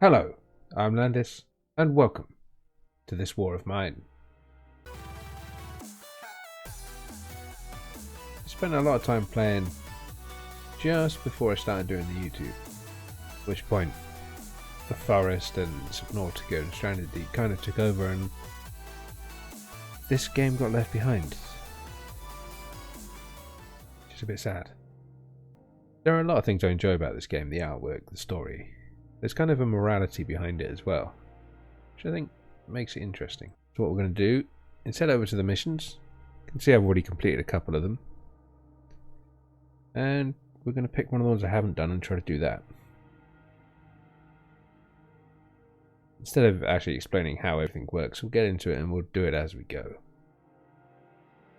Hello, I'm Landis, and welcome to this war of mine. I spent a lot of time playing just before I started doing the YouTube, at which point the forest and Subnautica and Stranded Deep kind of took over and this game got left behind. Which is a bit sad. There are a lot of things I enjoy about this game, the artwork, the story. There's kind of a morality behind it as well, which I think makes it interesting. So what we're going to do is head over to the missions. You can see I've already completed a couple of them. And we're going to pick one of the ones I haven't done and try to do that. Instead of actually explaining how everything works, we'll get into it and we'll do it as we go.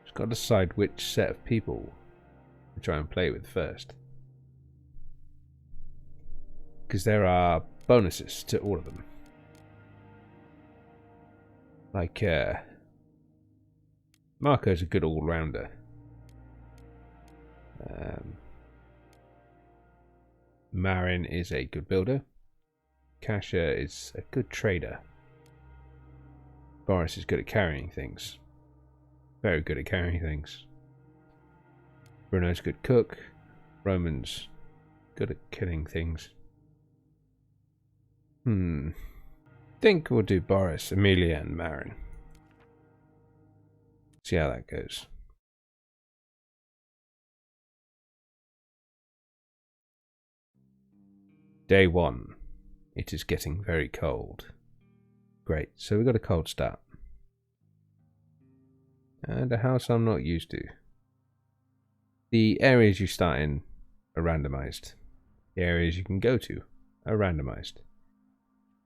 Just got to decide which set of people we try and play with first. Because there are bonuses to all of them. Like, Marco's a good all-rounder. Marin is a good builder. Kasha is a good trader. Boris is good at carrying things. Very good at carrying things. Bruno's a good cook. Roman's good at killing things. Think we'll do Boris, Amelia, and Marin. See how that goes. Day 1. It is getting very cold. Great, so we've got a cold start. And a house I'm not used to. The areas you start in are randomized. The areas you can go to are randomized.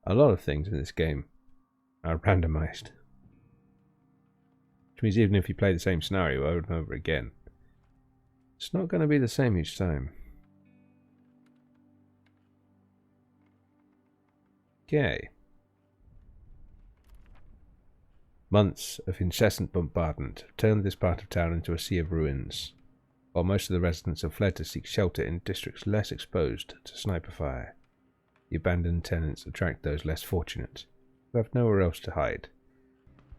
A lot of things in this game are randomized. Which means even if you play the same scenario over and over again, it's not going to be the same each time. Okay. Months of incessant bombardment have turned this part of town into a sea of ruins, while most of the residents have fled to seek shelter in districts less exposed to sniper fire. The abandoned tenants attract those less fortunate, who have nowhere else to hide.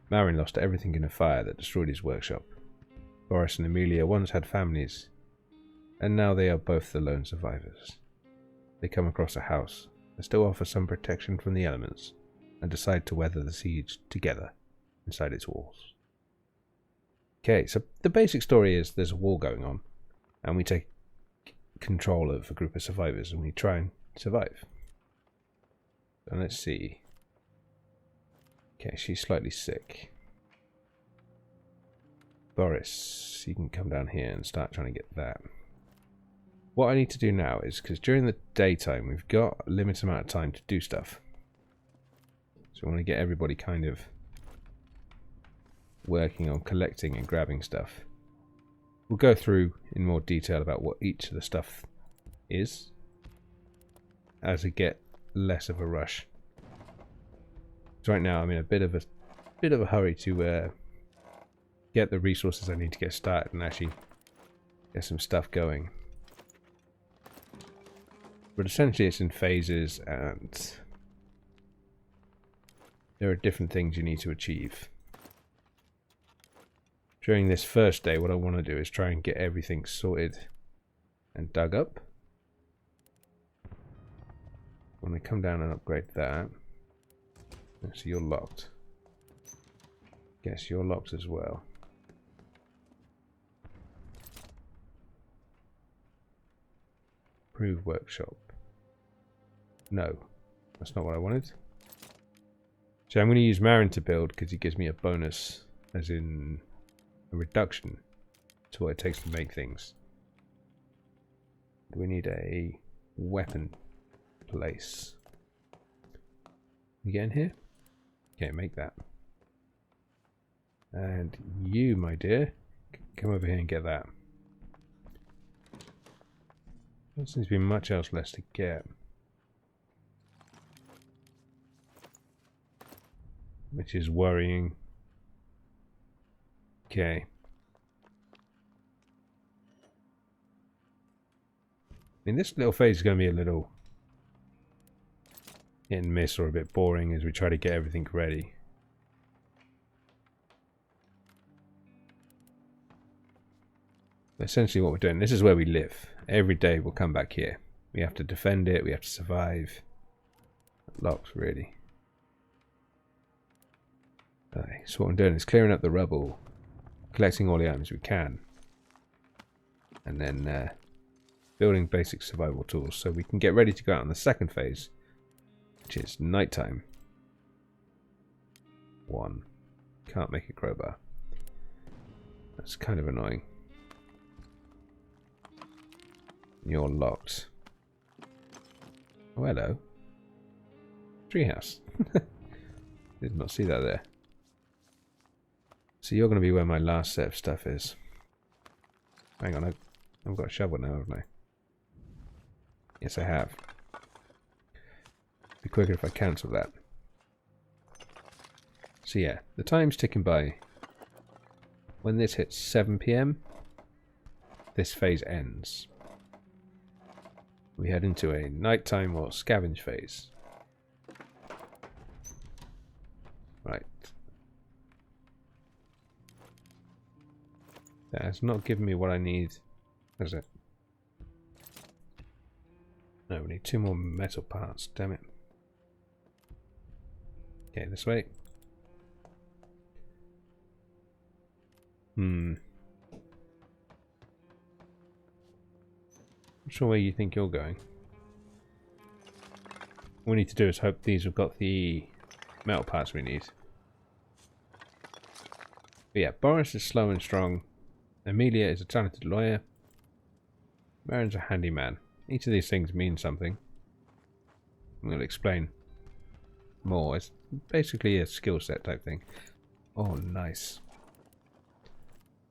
Marin lost everything in a fire that destroyed his workshop. Boris and Amelia once had families, and now they are both the lone survivors. They come across a house that still offers some protection from the elements, and decide to weather the siege together inside its walls. Okay, so the basic story is there's a war going on, and we take control of a group of survivors, and we try and survive. And let's see. Okay, she's slightly sick. Boris, you can come down here and start trying to get that. What I need to do now is, because during the daytime we've got a limited amount of time to do stuff. So I want to get everybody kind of working on collecting and grabbing stuff. We'll go through in more detail about what each of the stuff is as we get less of a rush. So right now I'm in a bit of a hurry to get the resources I need to get started and actually get some stuff going. But essentially it's in phases and there are different things you need to achieve. During this first day, what I want to do is try and get everything sorted and dug up. When I come down and upgrade that, so you're locked. Guess you're locked as well. Improve workshop. No, that's not what I wanted. So I'm going to use Marin to build because he gives me a bonus, as in a reduction to what it takes to make things. We need a weapon place. You get in here? Okay, make that. And you, my dear, come over here and get that. There seems to be much else less to get. Which is worrying. Okay. I mean, this little phase is going to be a little hit and miss or a bit boring as we try to get everything ready. But essentially what we're doing, this is where we live. Every day we'll come back here. We have to defend it, we have to survive. Locked, really. Okay, so what I'm doing is clearing up the rubble, collecting all the items we can, and then building basic survival tools so we can get ready to go out on the second phase, which is nighttime. 1. Can't make a crowbar. That's kind of annoying. You're locked. Oh, hello. Treehouse. Did not see that there. So you're going to be where my last set of stuff is. Hang on, I've got a shovel now, haven't I? Yes, I have. Be quicker if I cancel that. So yeah, the time's ticking by. When this hits 7 PM, this phase ends. We head into a nighttime or scavenge phase. Right. That has not given me what I need, has it? No, we need 2 more metal parts, damn it. Okay, this way. Not sure where you think you're going. What we need to do is hope these have got the metal parts we need. But yeah, Boris is slow and strong. Amelia is a talented lawyer. Marin's a handyman. Each of these things means something. I'm going to explain more. It's basically a skill set type thing. Oh, nice.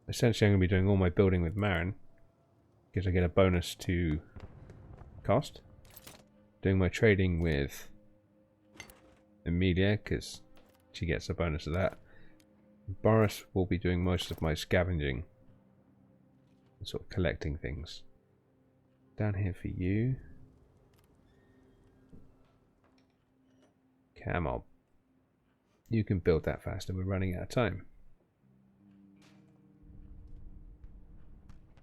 Essentially, I'm going to be doing all my building with Marin, because I get a bonus to cost. Doing my trading with Amelia, because she gets a bonus of that. Boris will be doing most of my scavenging. And sort of collecting things. Down here for you. Come on. You can build that faster, we're running out of time.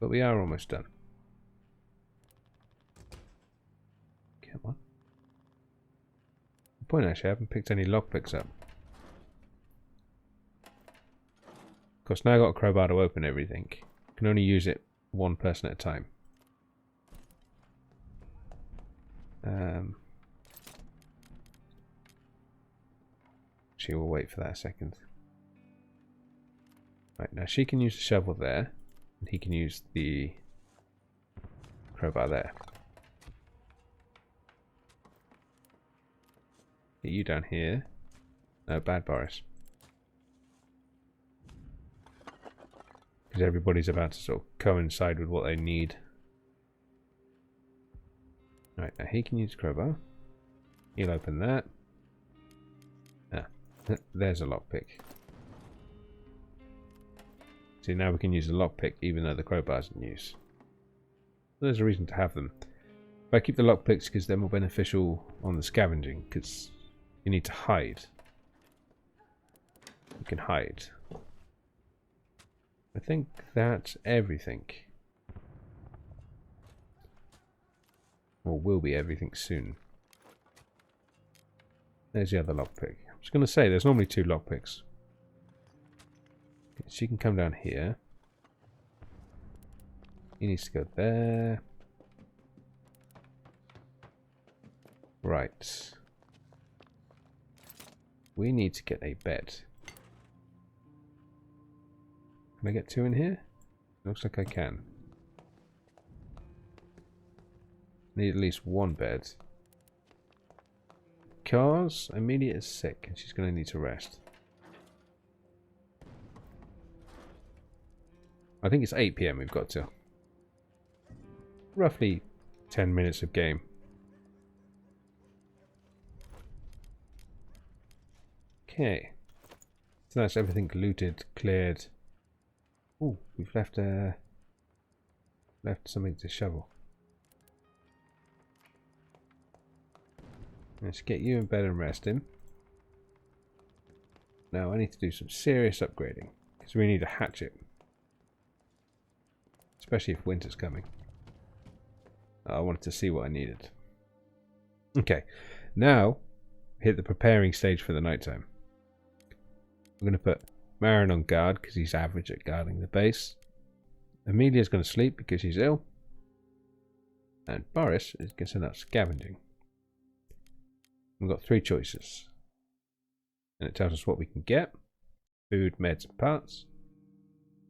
But we are almost done. Come on. The point actually, I haven't picked any lockpicks up. Of course, now I've got a crowbar to open everything. I can only use it 1 person at a time. She will wait for that a second. Right, now she can use the shovel there, and he can use the crowbar there. Get you down here. No, bad Boris. Because everybody's about to sort of coincide with what they need. Right, now he can use crowbar. He'll open that. Ah, there's a lockpick. See, now we can use the lockpick even though the crowbar's in use. There's a reason to have them. But I keep the lockpicks because they're more beneficial on the scavenging, because you need to hide. You can hide. I think that's everything. Or will be everything soon. There's the other lockpick. I was going to say, there's normally 2 lockpicks. So you can come down here. He needs to go there. Right. We need to get a bed. Can I get 2 in here? Looks like I can. Need at least 1 bed. Because Amelia is sick and she's going to need to rest. I think it's 8 PM we've got to. Roughly 10 minutes of game. Okay. So that's everything looted, cleared. Ooh, we've left something to shovel. Let's get you in bed and resting. Now I need to do some serious upgrading, because we need a hatchet. Especially if winter's coming. I wanted to see what I needed. Okay, now hit the preparing stage for the nighttime. I'm going to put Marin on guard because he's average at guarding the base. Amelia's going to sleep because she's ill. And Boris is going to send out scavenging. We've got 3 choices. And it tells us what we can get. Food, meds and parts.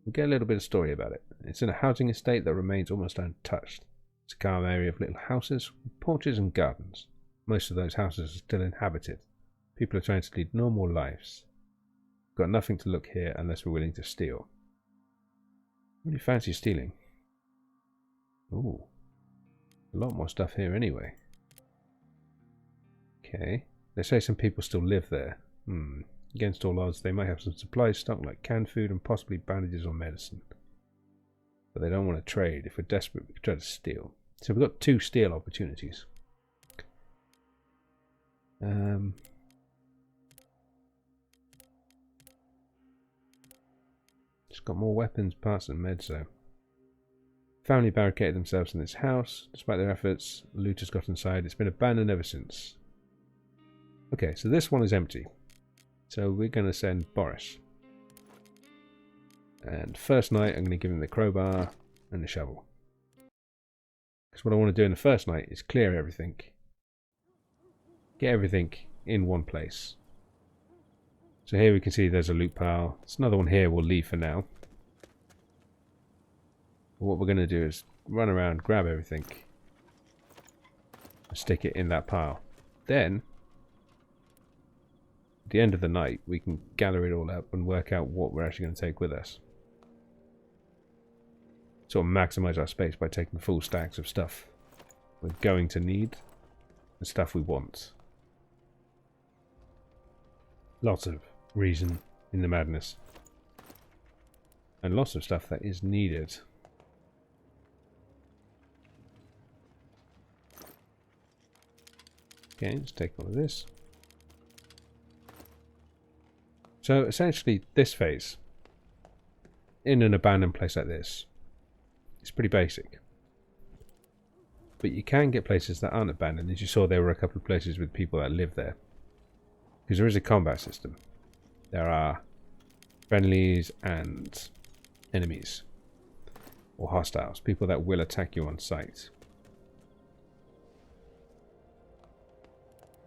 We'll get a little bit of story about it. It's in a housing estate that remains almost untouched. It's a calm area of little houses, with porches and gardens. Most of those houses are still inhabited. People are trying to lead normal lives. We've got nothing to look here unless we're willing to steal. Really fancy stealing. Ooh. A lot more stuff here anyway. Okay. They say some people still live there. Against all odds, they might have some supplies stocked like canned food and possibly bandages or medicine. But they don't want to trade. If we're desperate, we could try to steal. So we've got 2 steal opportunities. Just got more weapons, parts and meds though. Family barricaded themselves in this house. Despite their efforts, looters got inside. It's been abandoned ever since. Okay, so this one is empty. So we're going to send Boris. And first night, I'm going to give him the crowbar and the shovel. Because what I want to do in the first night is clear everything. Get everything in one place. So here we can see there's a loot pile. There's another one here we'll leave for now. What we're going to do is run around, grab everything, and stick it in that pile. Then, at the end of the night, we can gather it all up and work out what we're actually going to take with us. Sort of maximize our space by taking full stacks of stuff we're going to need and stuff we want. Lots of reason in the madness. And lots of stuff that is needed. Okay, let's take all of this. So essentially this phase, in an abandoned place like this, is pretty basic. But you can get places that aren't abandoned. As you saw, there were a couple of places with people that live there. Because there is a combat system. There are friendlies and enemies. Or hostiles. People that will attack you on sight.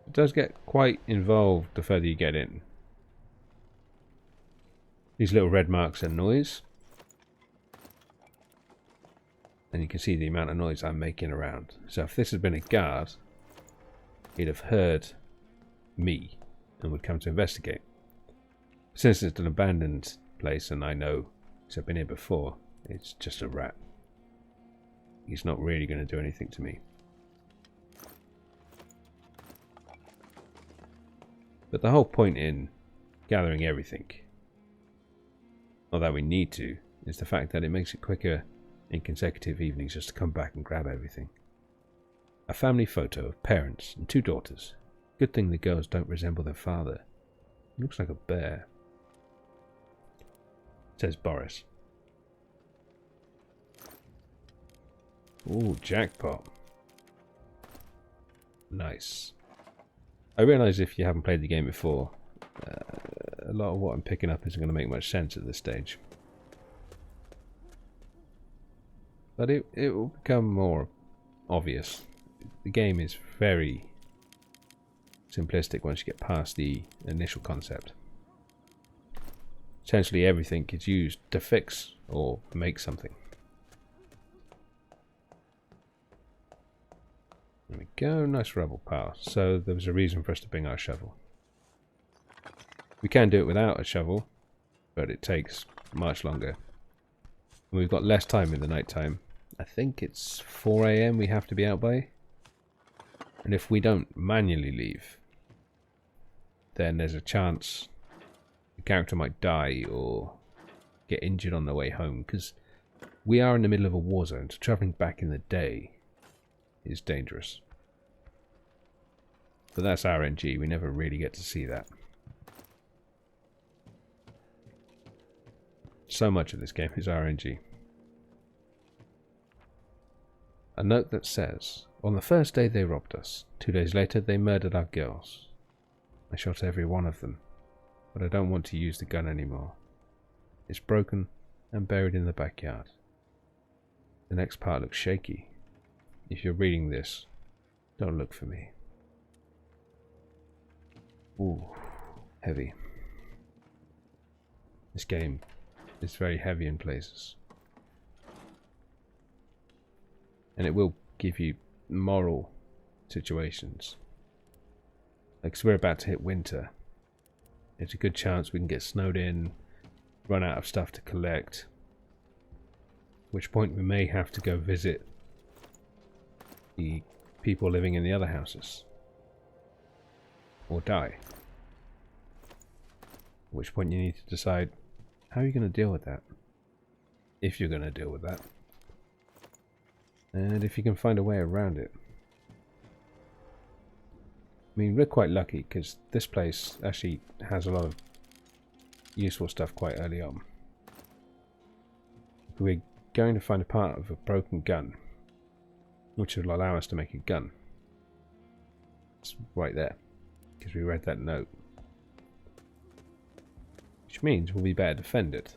It does get quite involved the further you get in. These little red marks are noise. And you can see the amount of noise I'm making around. So if this had been a guard, he'd have heard me and would come to investigate. Since it's an abandoned place and I know because I've been here before, it's just a rat. He's not really going to do anything to me. But the whole point in gathering everything, or that we need to, is the fact that it makes it quicker in consecutive evenings just to come back and grab everything. A family photo of parents and 2 daughters. Good thing the girls don't resemble their father. He looks like a bear. Says Boris. Ooh, jackpot. Nice. I realise if you haven't played the game before, a lot of what I'm picking up isn't going to make much sense at this stage. But it will become more obvious. The game is very simplistic once you get past the initial concept. Essentially everything is used to fix or make something. There we go, nice rubble pile. So there was a reason for us to bring our shovel. We can do it without a shovel, but it takes much longer. And we've got less time in the night time. I think it's 4 AM we have to be out by. And if we don't manually leave, then there's a chance the character might die or get injured on the way home. Because we are in the middle of a war zone, so travelling back in the day is dangerous. But that's RNG, we never really get to see that. So much of this game is RNG. A note that says, on the first day they robbed us. 2 days later they murdered our girls. I shot every one of them, but I don't want to use the gun anymore. It's broken and buried in the backyard. The next part looks shaky. If you're reading this, don't look for me. Ooh, heavy. This game is very heavy in places. And it will give you moral situations. Like, 'cause we're about to hit winter. There's a good chance we can get snowed in, run out of stuff to collect. At which point we may have to go visit the people living in the other houses. Or die. At which point you need to decide how you're going to deal with that. If you're going to deal with that. And if you can find a way around it. I mean, we're quite lucky because this place actually has a lot of useful stuff quite early on. We're going to find a part of a broken gun, which will allow us to make a gun. It's right there, because we read that note. Which means we'll be better defended.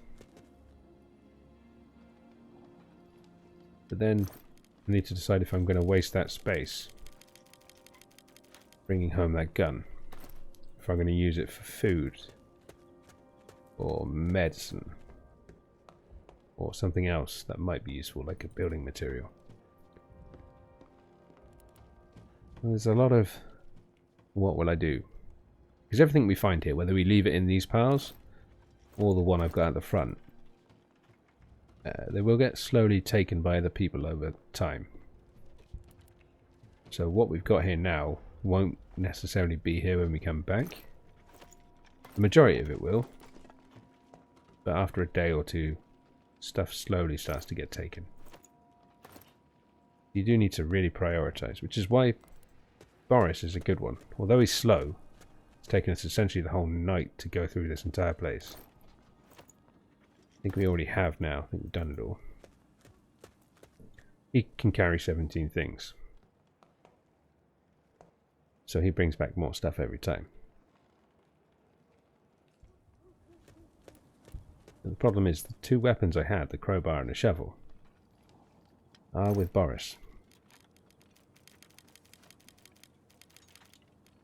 But then I need to decide if I'm going to waste that space bringing home that gun, if I'm going to use it for food or medicine or something else that might be useful, like a building material. There's a lot of what will I do, because everything we find here, whether we leave it in these piles or the one I've got at the front, they will get slowly taken by other people over time. So what we've got here now won't necessarily be here when we come back. The majority of it will, but after a day or two, stuff slowly starts to get taken. You do need to really prioritize, which is why Boris is a good one. Although he's slow, it's taken us essentially the whole night to go through this entire place. I think we already have now. I think we've done it all. He can carry 17 things. So he brings back more stuff every time. But the problem is the two weapons I had, the crowbar and the shovel, are with Boris.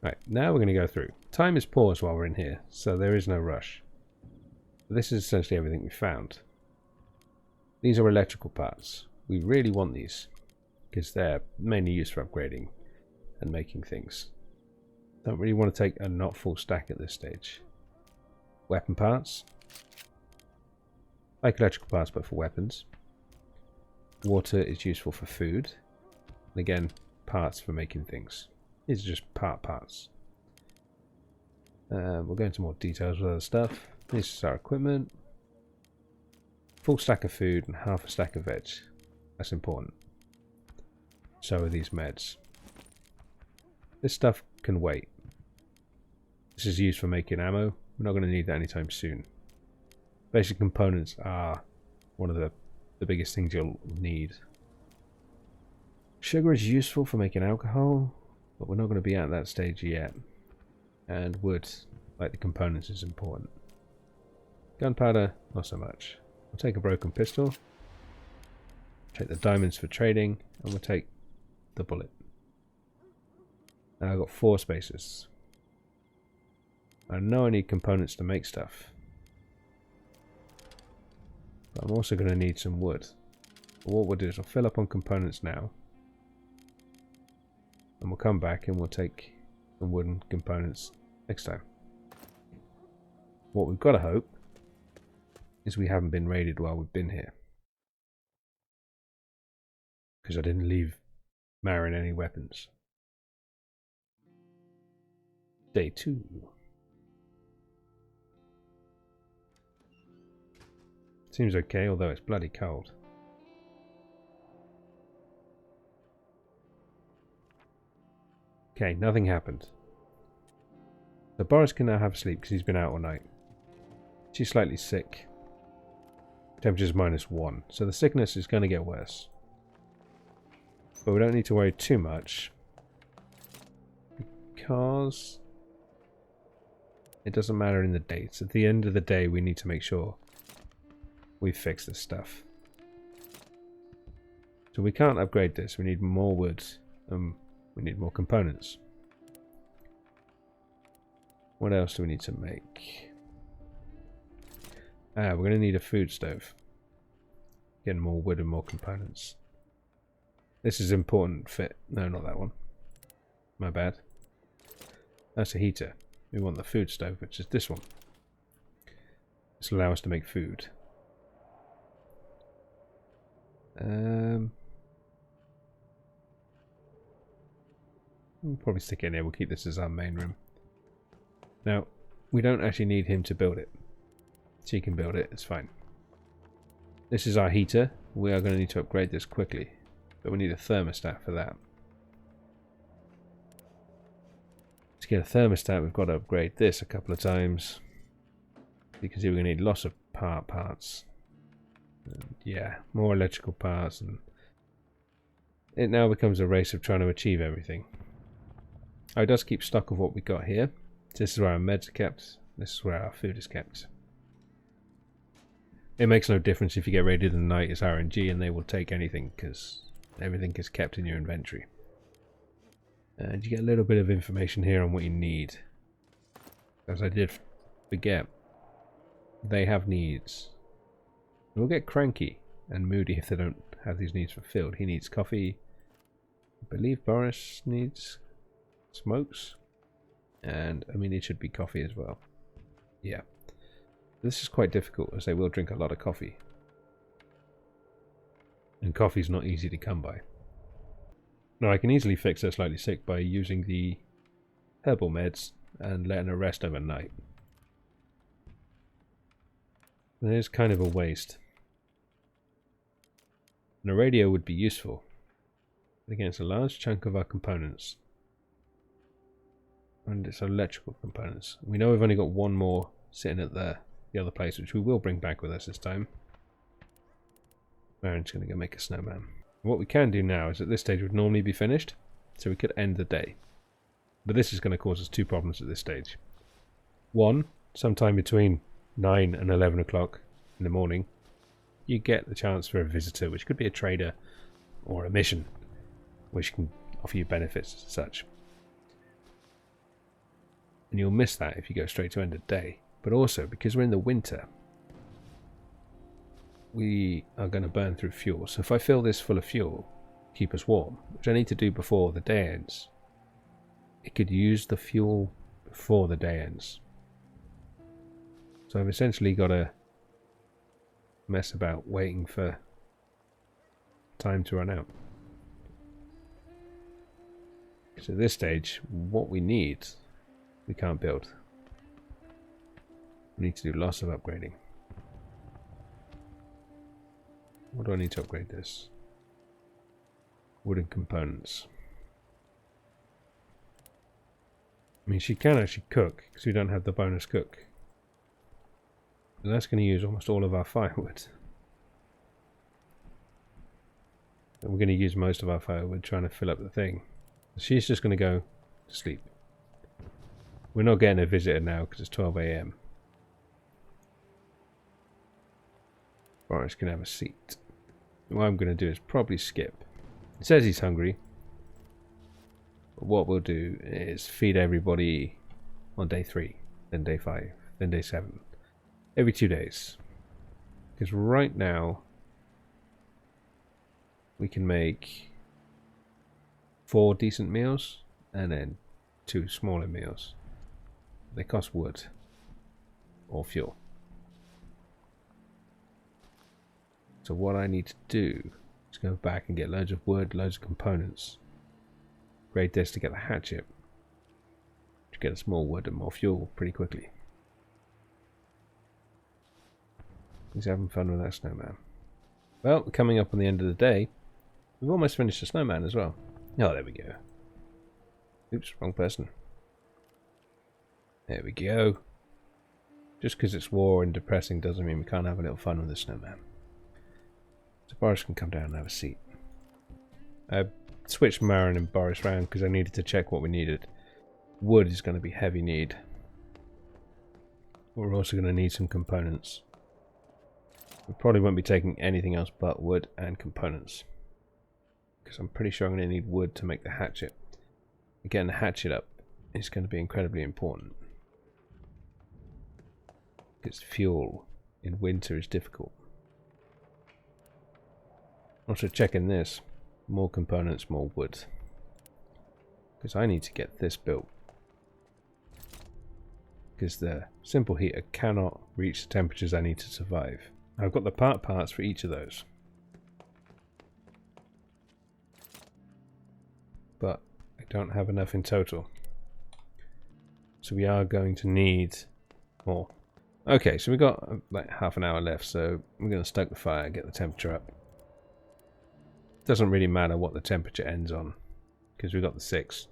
Right, now we're going to go through. Time is paused while we're in here, so there is no rush. But this is essentially everything we found. These are electrical parts. We really want these, because they're mainly used for upgrading and making things. Don't really want to take a not full stack at this stage. Weapon parts. Like electrical parts, but for weapons. Water is useful for food. And again, parts for making things. These are just parts. We'll go into more details with other stuff. This is our equipment. Full stack of food and half a stack of veg. That's important. So are these meds. This stuff can wait. This is used for making ammo. We're not going to need that anytime soon. Basic components are one of the biggest things you'll need. Sugar is useful for making alcohol, but we're not going to be at that stage yet. And wood, like the components, is important. Gunpowder, not so much. We'll take a broken pistol. Take the diamonds for trading, and we'll take the bullet. Now I've got 4 spaces. I know I need components to make stuff. But I'm also going to need some wood. But what we'll do is I'll fill up on components now. And we'll come back and we'll take some wooden components next time. What we've got to hope is we haven't been raided while we've been here. Because I didn't leave Marin any weapons. Day 2. Seems okay, although it's bloody cold. Okay, nothing happened. So Boris can now have a sleep because he's been out all night. She's slightly sick. Temperature's -1. So the sickness is going to get worse. But we don't need to worry too much. Because it doesn't matter in the dates. At the end of the day, we need to make sure we fix this stuff. So we can't upgrade this. We need more wood. We need more components. What else do we need to make? We're going to need a food stove. Getting more wood and more components. This is important fit. No, not that one. My bad. That's a heater. We want the food stove, which is this one. This will allow us to make food. We'll probably stick it in here. We'll keep this as our main room. Now, we don't actually need him to build it. She can build it. It's fine. This is our heater. We are going to need to upgrade this quickly. But we need a thermostat for that. To get a thermostat, we've got to upgrade this a couple of times. Because we're going to need lots of parts. And yeah, more electrical parts. And it now becomes a race of trying to achieve everything. It does keep stock of what we got here. This is where our meds are kept. This is where our food is kept. It makes no difference if you get raided in the night. It's RNG and they will take anything because everything is kept in your inventory. And you get a little bit of information here on what you need. As I did forget, they have needs. We'll get cranky and moody if they don't have these needs fulfilled. He needs coffee. I believe Boris needs smokes. And I mean, it should be coffee as well. Yeah. This is quite difficult as they will drink a lot of coffee. And coffee's not easy to come by. Now I can easily fix her slightly sick by using the herbal meds and letting her rest overnight. It is kind of a waste. And a radio would be useful. Against a large chunk of our components. And it's electrical components. We know we've only got one more sitting at the other place, which we will bring back with us this time. Baron's going to go make a snowman. What we can do now is at this stage would normally be finished, so we could end the day. But this is going to cause us two problems at this stage. One, sometime between 9 and 11 o'clock in the morning, you get the chance for a visitor, which could be a trader or a mission, which can offer you benefits as such. And you'll miss that if you go straight to end of day. But also, because we're in the winter, we are going to burn through fuel. So if I fill this full of fuel, keep us warm, which I need to do before the day ends, it could use the fuel before the day ends. So I've essentially got to mess about waiting for time to run out. So at this stage, what we need, we can't build. We need to do lots of upgrading. What do I need to upgrade this? Wooden components. I mean, she can actually cook because we don't have the bonus cook. And that's going to use almost all of our firewood. And we're going to use most of our firewood trying to fill up the thing. She's just going to go to sleep. We're not getting a visitor now because it's 12 AM. Boris can have a seat. What I'm going to do is probably skip. It says he's hungry. But what we'll do is feed everybody on day 3, then day 5, then day 7. Every 2 days. Because right now we can make 4 decent meals and then 2 smaller meals. They cost wood or fuel. So what I need to do is go back and get loads of wood, loads of components. Grade this to get the hatchet. To get us more wood and more fuel pretty quickly. He's having fun with that snowman. Well, coming up on the end of the day, we've almost finished the snowman as well. Oh, there we go. Oops, wrong person. There we go. Just because it's war and depressing doesn't mean we can't have a little fun with the snowman. So Boris can come down and have a seat. I switched Marin and Boris around because I needed to check what we needed. Wood is going to be heavy need. We're also going to need some components. We probably won't be taking anything else but wood and components. Because I'm pretty sure I'm going to need wood to make the hatchet. Getting the hatchet up is going to be incredibly important. Because fuel in winter is difficult. Also checking this. More components, more wood. Because I need to get this built. Because the simple heater cannot reach the temperatures I need to survive. I've got the parts for each of those. But I don't have enough in total. So we are going to need more. Okay, so we've got like half an hour left, so we're going to stoke the fire, get the temperature up. Doesn't really matter what the temperature ends on, because we've got the 6.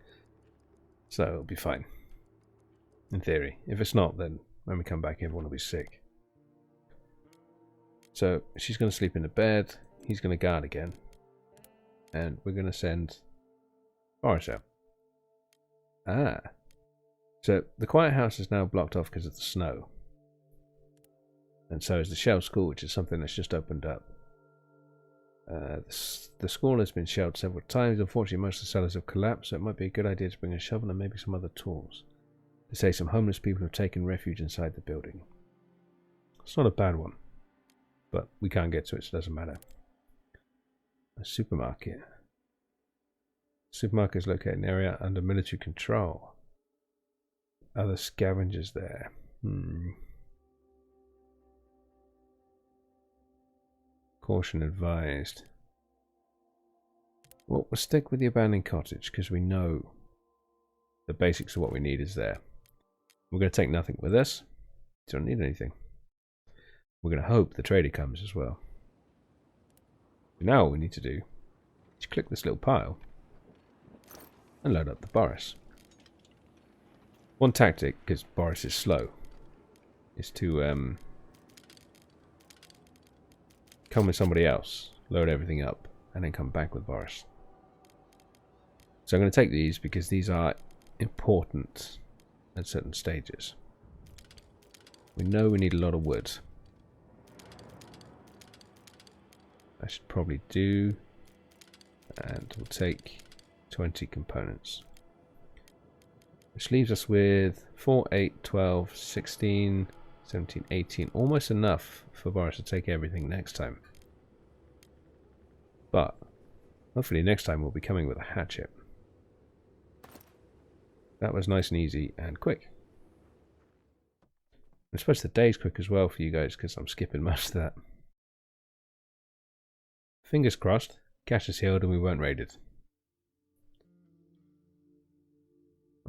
So it'll be fine. In theory. If it's not, then when we come back everyone will be sick. So she's going to sleep in the bed, he's going to guard again. And we're going to send Boris out. Ah. So the quiet house is now blocked off because of the snow. And so is the shell school, which is something that's just opened up. The school has been shelled several times. Unfortunately, most of the cellars have collapsed, so it might be a good idea to bring a shovel and maybe some other tools. They say some homeless people have taken refuge inside the building. It's not a bad one, but we can't get to it, so it doesn't matter. A supermarket. Supermarket is located in an area under military control. Other scavengers there. Caution advised. Well, we'll stick with the abandoned cottage because we know the basics of what we need is there. We're going to take nothing with us. Don't need anything. We're going to hope the trader comes as well. Now all we need to do is click this little pile and load up the Boris. One tactic, because Boris is slow, is to come with somebody else, load everything up, and then come back with Boris. So I'm going to take these because these are important at certain stages. We know we need a lot of wood. I should probably do, and we'll take 20 components. Which leaves us with 4, 8, 12, 16, 17, 18. Almost enough for Boris to take everything next time. But hopefully next time we'll be coming with a hatchet. That was nice and easy and quick. I suppose the day's quick as well for you guys because I'm skipping most of that. Fingers crossed, cache is healed and we weren't raided.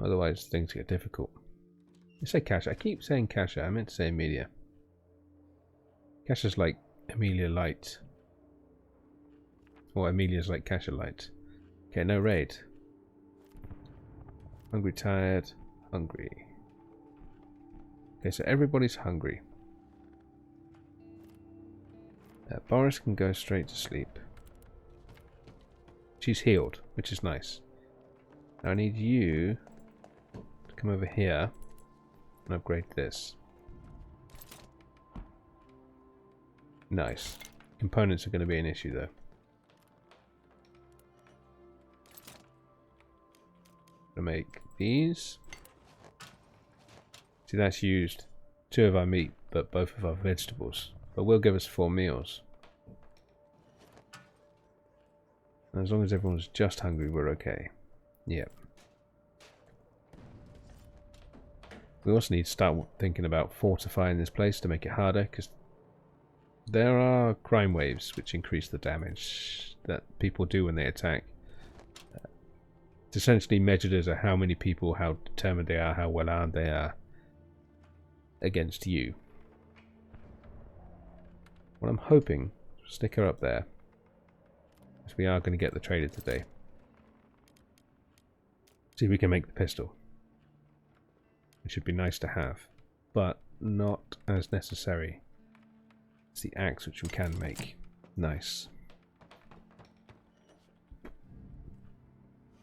Otherwise things get difficult. You say cache, I keep saying cache, I meant to say Amelia. Cache is like Amelia Light. Or Amelia's like Cache Light. Okay, no raid. Hungry, tired, hungry. Okay, so everybody's hungry. Boris can go straight to sleep. She's healed, which is nice. Now I need you to come over here and upgrade this. Nice. Components are going to be an issue though. I'm going to make these. See, that's used 2 of our meat, but both of our vegetables. But will give us 4 meals. And as long as everyone's just hungry, we're okay. Yep. We also need to start thinking about fortifying this place to make it harder, because there are crime waves which increase the damage that people do when they attack. It's essentially measured as how many people, how determined they are, how well armed they are against you. What I'm hoping, stick her up there, is we are going to get the trader today. See if we can make the pistol. It should be nice to have, but not as necessary. It's the axe which we can make. Nice.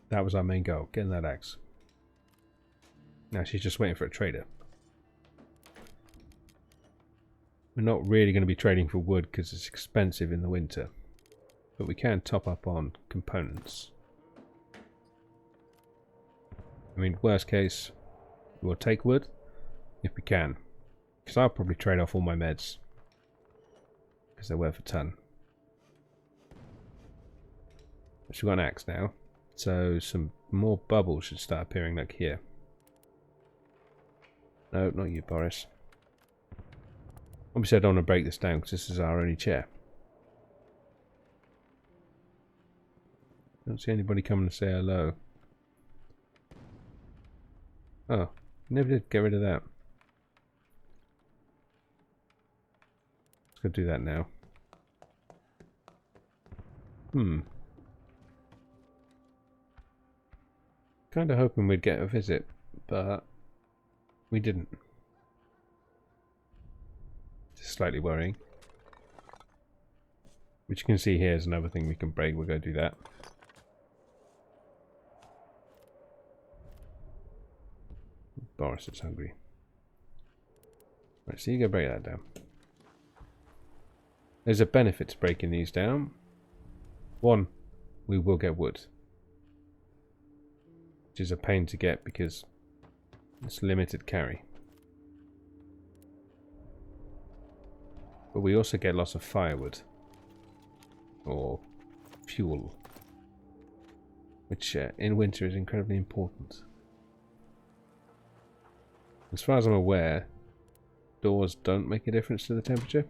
That was our main goal, getting that axe. Now she's just waiting for a trader. We're not really going to be trading for wood because it's expensive in the winter. But we can top up on components. I mean, worst case, we'll take wood if we can. Because I'll probably trade off all my meds. Because they're worth a ton. But we've got an axe now. So some more bubbles should start appearing like here. No, not you, Boris. Obviously I don't want to break this down because this is our only chair. Don't see anybody coming to say hello. Oh, never did get rid of that. Let's go do that now. Kind of hoping we'd get a visit, but we didn't. Just slightly worrying. Which you can see here is another thing we can break. We're going to do that. Boris is hungry. Right, so you go break that down. There's a benefit to breaking these down. One, we will get wood. Which is a pain to get because it's limited carry. But we also get lots of firewood. Or fuel. Which in winter is incredibly important. As far as I'm aware, doors don't make a difference to the temperature.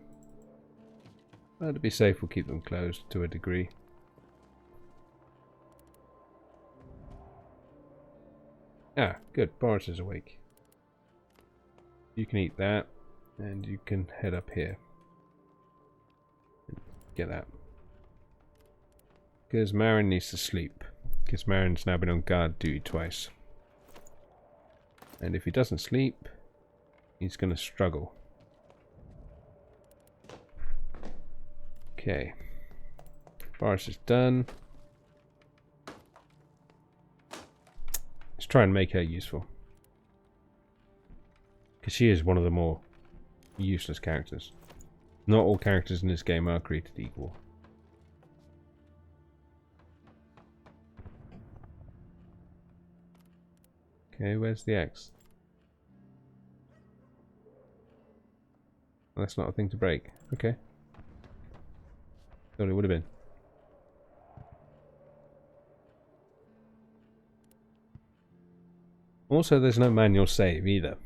But to be safe, we'll keep them closed to a degree. Ah, good. Boris is awake. You can eat that, and you can head up here. Get that. Because Marin needs to sleep. Because Marin's now been on guard duty twice. And if he doesn't sleep, he's going to struggle. Okay. Boris is done. Let's try and make her useful. Because she is one of the more useless characters. Not all characters in this game are created equal. Okay, where's the axe? Well, that's not a thing to break. Okay. Thought it would have been. Also, there's no manual save either.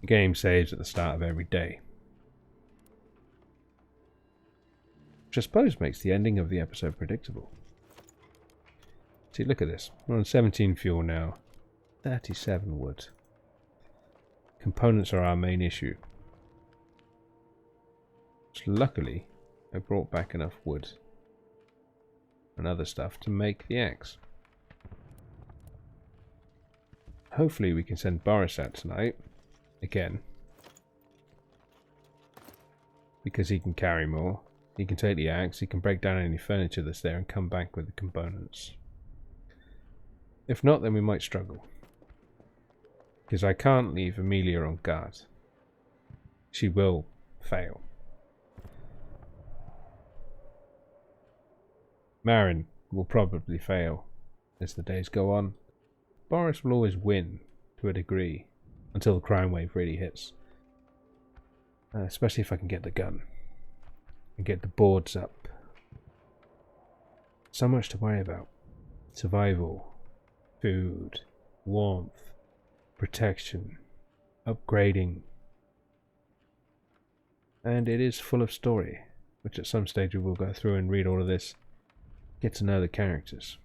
The game saves at the start of every day. Which I suppose makes the ending of the episode predictable. See, look at this. We're on 17 fuel now. 37 wood. Components are our main issue. Which luckily, I brought back enough wood and other stuff to make the axe. Hopefully we can send Boris out tonight. Again. Because he can carry more. He can take the axe, he can break down any furniture that's there and come back with the components. If not, then we might struggle. Because I can't leave Amelia on guard. She will fail. Marin will probably fail as the days go on. Boris will always win to a degree until the crime wave really hits. Especially if I can get the gun and get the boards up. So much to worry about. Survival, food, warmth, protection, upgrading. And it is full of story, which at some stage we will go through and read all of this. Get to know the characters.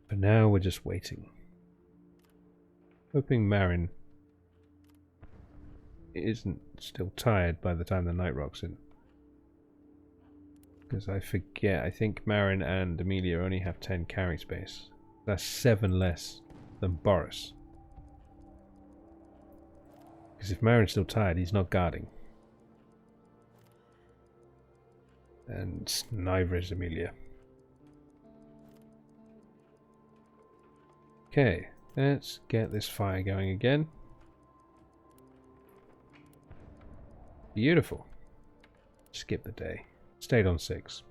But now we're just waiting. Hoping Marin isn't still tired by the time the night rocks in. Because I forget, I think Marin and Amelia only have 10 carry space. That's 7 less than Boris. Because if Marin's still tired, he's not guarding. And neither is Amelia. Okay, let's get this fire going again. Beautiful. Skip the day. Stayed on 6.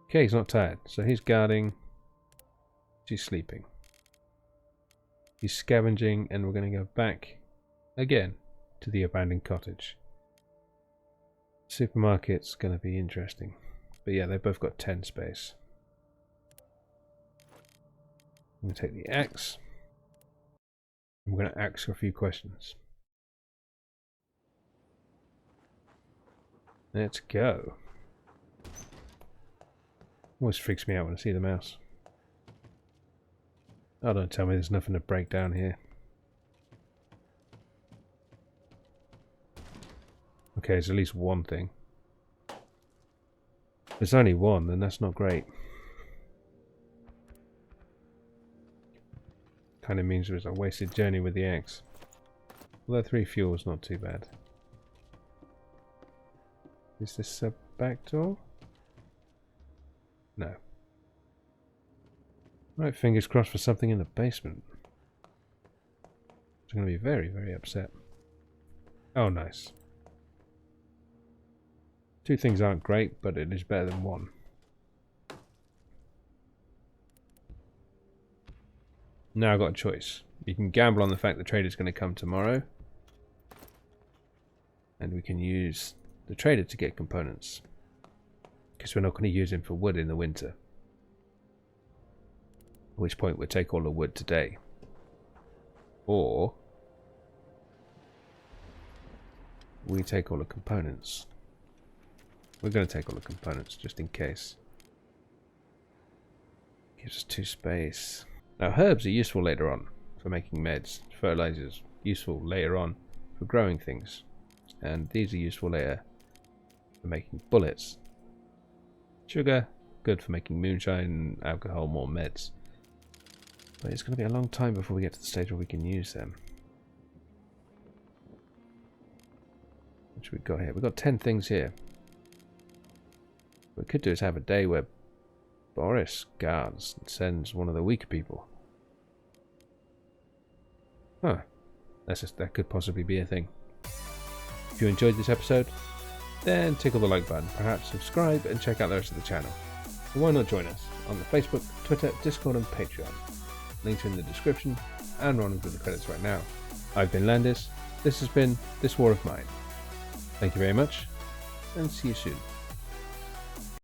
Okay, he's not tired, so he's guarding. She's sleeping. He's scavenging, and we're going to go back again to the abandoned cottage. Supermarket's going to be interesting. But yeah, they've both got 10 space. I'm going to take the axe. And we're going to ask her a few questions. Let's go. Always freaks me out when I see the mouse. Oh, don't tell me there's nothing to break down here. Okay, there's at least one thing. If there's only one, then that's not great. Kind of means there's a wasted journey with the axe. Although 3 fuel is not too bad. Is this a back door? No. Right, fingers crossed for something in the basement. I'm going to be very, very upset. Oh, nice. 2 things aren't great, but it is better than 1. Now I've got a choice. You can gamble on the fact the trader's going to come tomorrow. And we can use the trader to get components. Because we're not going to use him for wood in the winter. At which point we'll take all the wood today. Or we take all the components. We're going to take all the components just in case. Gives us 2 space. Now herbs are useful later on for making meds. Fertilizers useful later on for growing things. And these are useful later for making bullets. Sugar, good for making moonshine, alcohol, more meds. But it's going to be a long time before we get to the stage where we can use them. What we got here? We've got 10 things here. What we could do is have a day where Boris guards and sends one of the weaker people. Huh. That could possibly be a thing. If you enjoyed this episode, then tickle the like button, perhaps subscribe and check out the rest of the channel. And why not join us on the Facebook, Twitter, Discord and Patreon. Links are in the description and running through the credits right now. I've been Landis, this has been This War of Mine. Thank you very much, and see you soon.